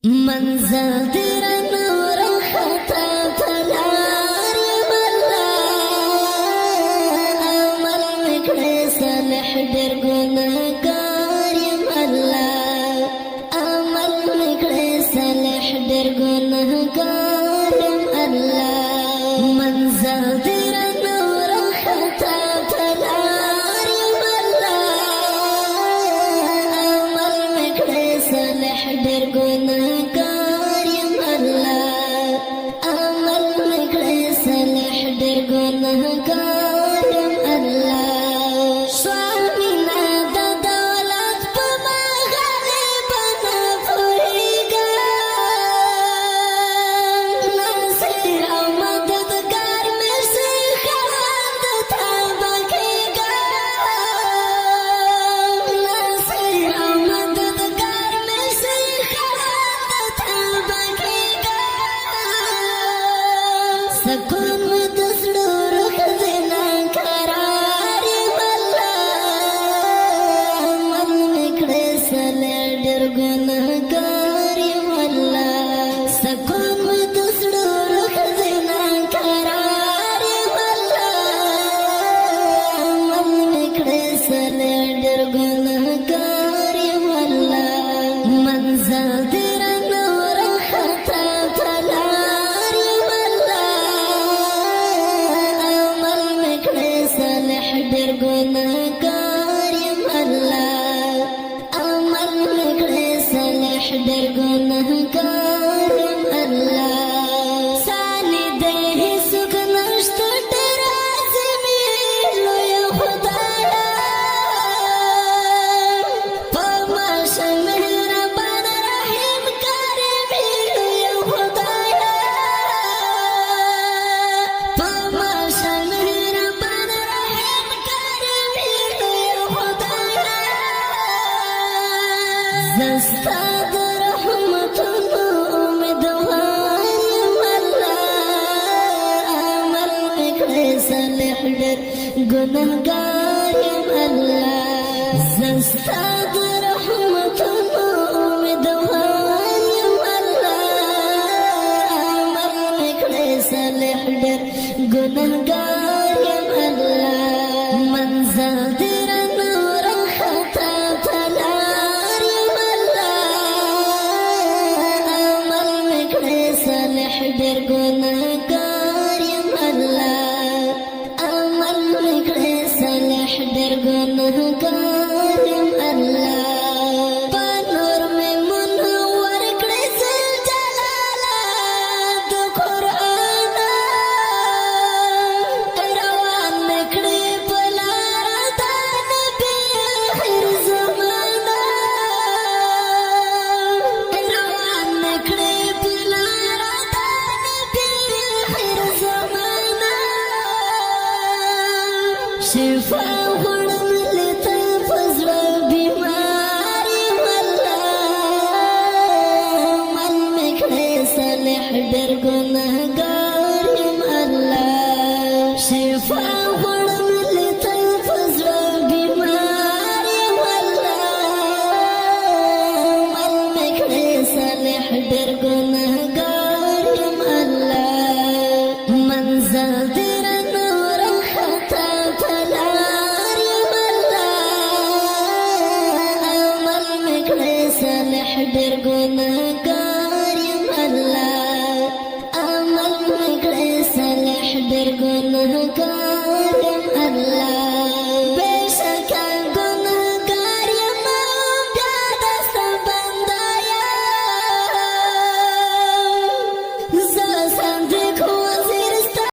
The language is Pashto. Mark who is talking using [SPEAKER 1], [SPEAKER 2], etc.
[SPEAKER 1] منزل در نور خطا تلار ملا عمل مکڑے صالح در گناہگار ملا عمل مکڑے صالح در گناہگار ملا منزل در نور خطا تلار ملا عمل مکڑے صالح در گناہگار سکون دسلور خزنا قرار ملا من مکڑے صالح در گناہگار ملا سکون دسلور خزنا قرار ملا من مکڑے صالح در گناہگار ملا منزل در نور خطا تلار در گناہگار ملا عمل مکڑے صالح در گناہگار ملا سانی دے سکھ نشت ڈرازمی لوی خدایا پماش مہربان رحیم کرمی لوی خدایا پماش زستاد رحمتنا امیدوار ملا عمل مکڑے صالح در گناہگار ملا زستاد رحمتنا امیدوار ملا عمل مکڑے صالح در گناہگار ملا منزل در نور خطا در گناہگار ملا عمل مکڑے صالح در گناہگار ملا پانور میں منور کڑے زل جلالا دو قرآن روان مکڑے پلارا دا نبی آخر زمانہ روان مکڑے شفا غړم لته فزړه بیماری ملا عمل مکڑے صالح در گناہگار ملا شفا غړم لته فزړه بیماری ملا عمل مکڑے صالح در گناہگار ملا منزل در نور خطا در گناہگار ملا عمل مکڑے صالح در گناہگار